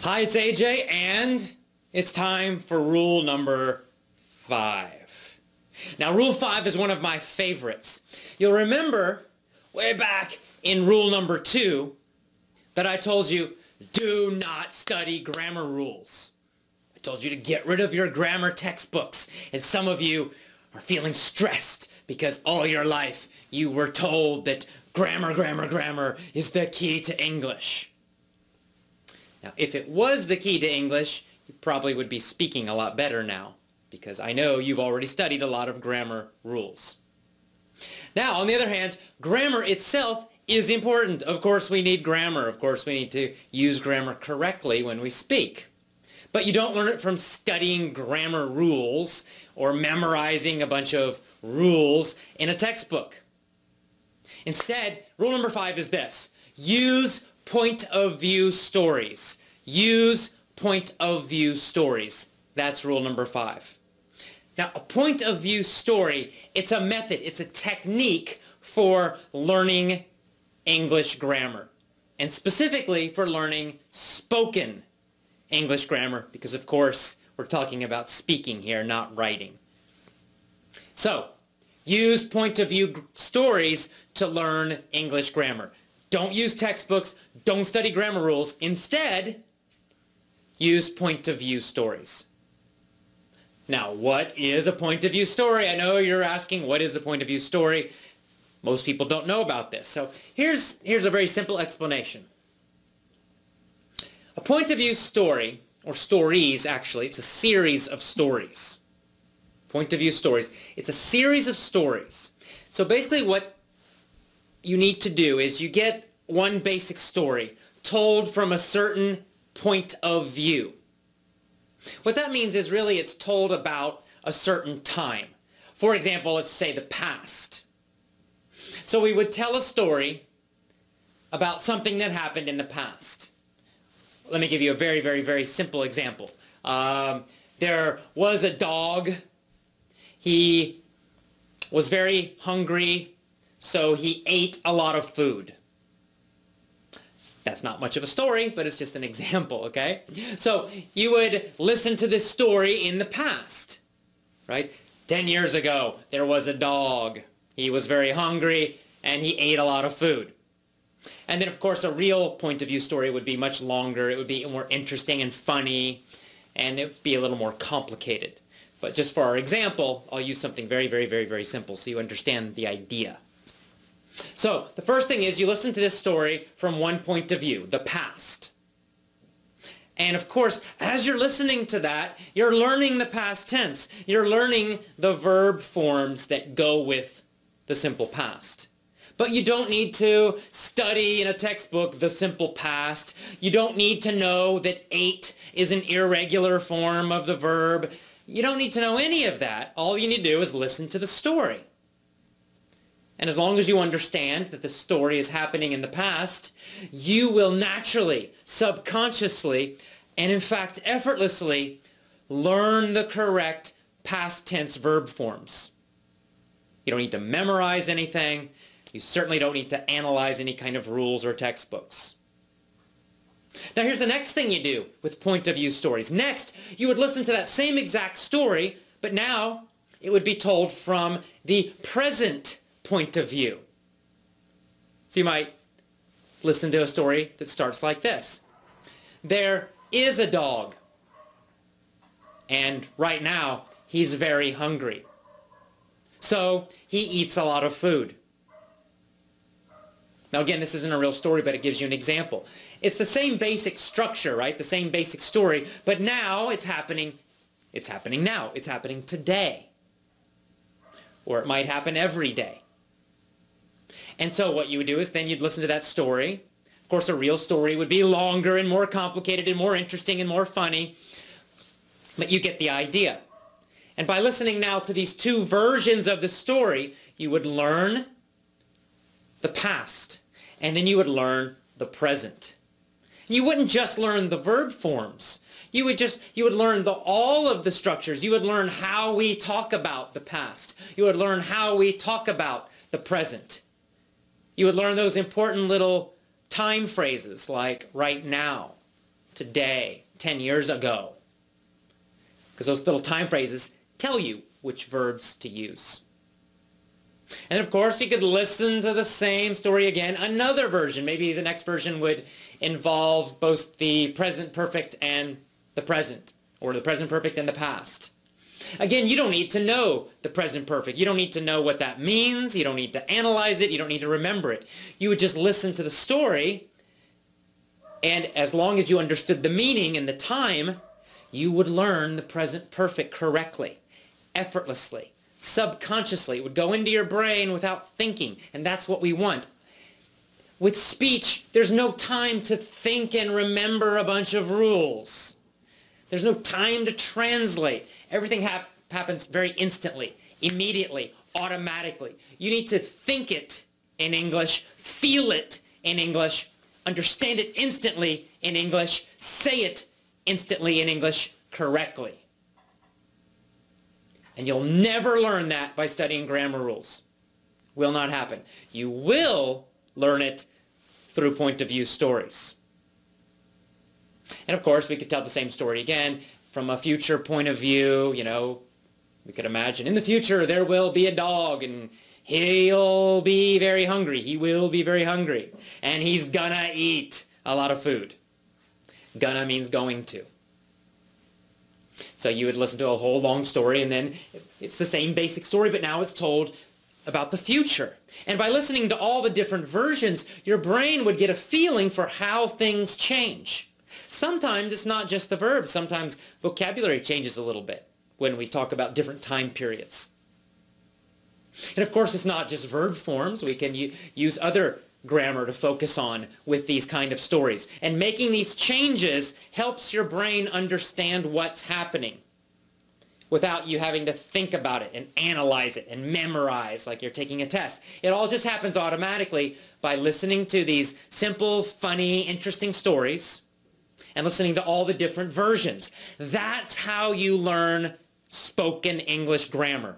Hi, it's AJ, and it's time for rule number 5. Now, rule 5 is one of my favorites. You'll remember way back in rule number 2 that I told you, do not study grammar rules. I told you to get rid of your grammar textbooks, and some of you are feeling stressed because all your life you were told that grammar is the key to English. Now, if it was the key to English, you probably would be speaking a lot better now, because I know you've already studied a lot of grammar rules. Now, on the other hand, grammar itself is important. Of course we need grammar. Of course we need to use grammar correctly when we speak. But you don't learn it from studying grammar rules or memorizing a bunch of rules in a textbook. Instead, rule number 5 is this: use point of view stories. Use point of view stories. That's rule number 5. Now, a point of view story, it's a method, it's a technique for learning English grammar, and specifically for learning spoken English grammar, because of course we're talking about speaking here, not writing. So, use point of view stories to learn English grammar. Don't use textbooks, don't study grammar rules. Instead, use point of view stories. Now, what is a point of view story? I know you're asking, what is a point of view story? Most people don't know about this. So here's a very simple explanation. A point of view story, or stories actually, it's a series of stories. Point of view stories. It's a series of stories. So basically what you need to do is you get one basic story told from a certain point of view. What that means is really it's told about a certain time. For example, let's say the past. So we would tell a story about something that happened in the past. Let me give you a very simple example. There was a dog. He was very hungry, so he ate a lot of food. That's not much of a story, but it's just an example, okay? So you would listen to this story in the past, right? 10 years ago, there was a dog. He was very hungry, and he ate a lot of food. And then, of course, a real point of view story would be much longer. It would be more interesting and funny, and it would be a little more complicated. But just for our example, I'll use something very simple so you understand the idea. So, the first thing is you listen to this story from one point of view, the past. And of course, as you're listening to that, you're learning the past tense. You're learning the verb forms that go with the simple past. But you don't need to study in a textbook the simple past. You don't need to know that ate is an irregular form of the verb. You don't need to know any of that. All you need to do is listen to the story. And as long as you understand that the story is happening in the past, you will naturally, subconsciously, and in fact effortlessly, learn the correct past tense verb forms. You don't need to memorize anything. You certainly don't need to analyze any kind of rules or textbooks. Now here's the next thing you do with point of view stories. Next, you would listen to that same exact story, but now it would be told from the present point of view. So you might listen to a story that starts like this. There is a dog, and right now he's very hungry. So he eats a lot of food. Now again, this isn't a real story, but it gives you an example. It's the same basic structure, right? The same basic story, but now it's happening now. It's happening today. Or it might happen every day. And so what you would do is then you'd listen to that story. Of course, a real story would be longer and more complicated and more interesting and more funny. But you get the idea. And by listening now to these two versions of the story, you would learn the past, and then you would learn the present. You wouldn't just learn the verb forms. You would learn all of the structures. You would learn how we talk about the past. You would learn how we talk about the present. You would learn those important little time phrases like right now, today, 10 years ago. Because those little time phrases tell you which verbs to use. And of course, you could listen to the same story again, another version. Maybe the next version would involve both the present perfect and the present, or the present perfect and the past. Again, you don't need to know the present perfect. You don't need to know what that means. You don't need to analyze it. You don't need to remember it. You would just listen to the story, and as long as you understood the meaning and the time, you would learn the present perfect correctly, effortlessly, subconsciously. It would go into your brain without thinking, and that's what we want. With speech, there's no time to think and remember a bunch of rules. There's no time to translate. Everything happens very instantly, immediately, automatically. You need to think it in English, feel it in English, understand it instantly in English, say it instantly in English correctly. And you'll never learn that by studying grammar rules. Will not happen. You will learn it through point of view stories. And of course, we could tell the same story again from a future point of view. You know, we could imagine in the future there will be a dog and he'll be very hungry. He will be very hungry. And he's gonna eat a lot of food. Gonna means going to. So you would listen to a whole long story, and then it's the same basic story, but now it's told about the future. And by listening to all the different versions, your brain would get a feeling for how things change. Sometimes it's not just the verbs. Sometimes vocabulary changes a little bit when we talk about different time periods. And of course, it's not just verb forms. We can use other grammar to focus on with these kind of stories. And making these changes helps your brain understand what's happening without you having to think about it and analyze it and memorize like you're taking a test. It all just happens automatically by listening to these simple, funny, interesting stories and listening to all the different versions. That's how you learn spoken English grammar.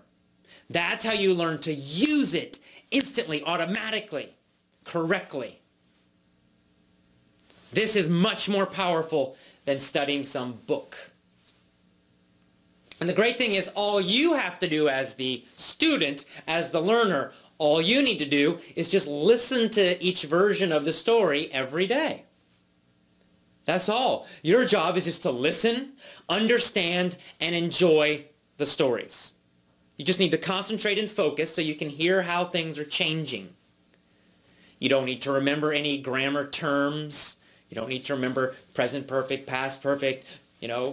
That's how you learn to use it instantly, automatically, correctly. This is much more powerful than studying some book. And the great thing is all you have to do as the student, as the learner, all you need to do is just listen to each version of the story every day. That's all. Your job is just to listen, understand, and enjoy the stories. You just need to concentrate and focus so you can hear how things are changing. You don't need to remember any grammar terms. You don't need to remember present perfect, past perfect,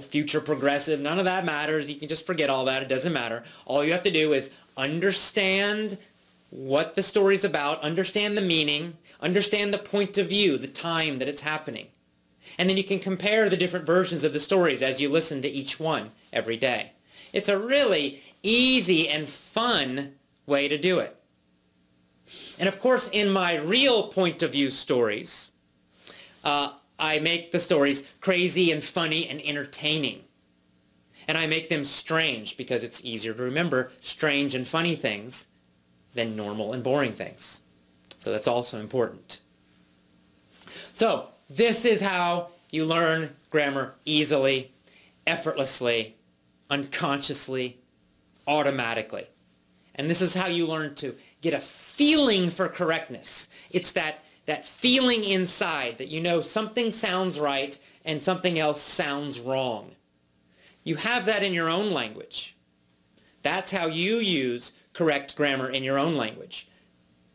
future progressive. None of that matters. You can just forget all that. It doesn't matter. All you have to do is understand what the story's about, understand the meaning, understand the point of view, the time that it's happening. And then you can compare the different versions of the stories as you listen to each one every day. It's a really easy and fun way to do it. And of course, in my real point of view stories, I make the stories crazy and funny and entertaining. And I make them strange because it's easier to remember strange and funny things than normal and boring things. So that's also important. So this is how you learn grammar easily, effortlessly, unconsciously, automatically. And this is how you learn to get a feeling for correctness. It's that feeling inside that you know something sounds right and something else sounds wrong. You have that in your own language. That's how you use correct grammar in your own language.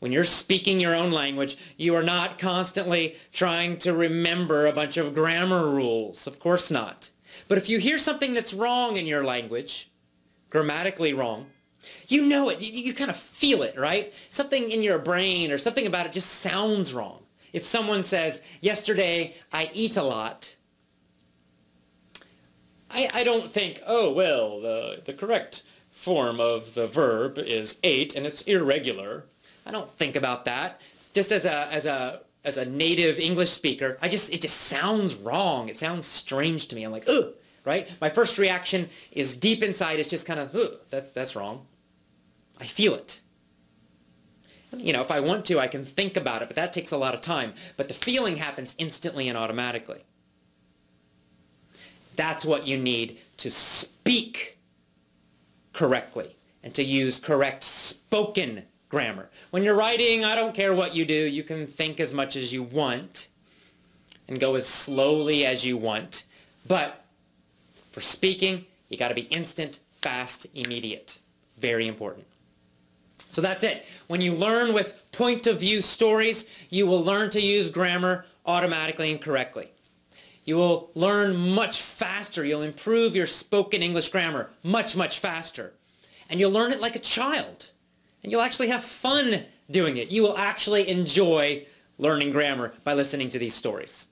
When you're speaking your own language, you are not constantly trying to remember a bunch of grammar rules. Of course not. But if you hear something that's wrong in your language, grammatically wrong, you know it. You kind of feel it, right? Something in your brain or something about it just sounds wrong. If someone says, yesterday I eat a lot, I don't think, oh, well, the correct form of the verb is ate and it's irregular. I don't think about that. Just as a native English speaker, it just sounds wrong. It sounds strange to me. I'm like, ugh, right? My first reaction is deep inside. It's just kind of, ugh, that's wrong. I feel it. If I want to, I can think about it, but that takes a lot of time. But the feeling happens instantly and automatically. That's what you need to speak correctly and to use correct spoken grammar. When you're writing, I don't care what you do. You can think as much as you want and go as slowly as you want. But for speaking, you got to be instant, fast, immediate. Very important. So that's it. When you learn with point of view stories, you will learn to use grammar automatically and correctly. You will learn much faster. You'll improve your spoken English grammar much, much faster. And you'll learn it like a child. And you'll actually have fun doing it. You will actually enjoy learning grammar by listening to these stories.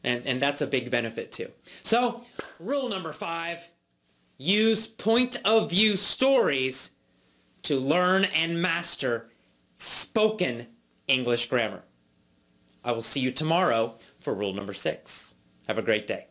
And that's a big benefit too. So, rule number 5, use point of view stories to learn and master spoken English grammar. I will see you tomorrow for rule number 6. Have a great day.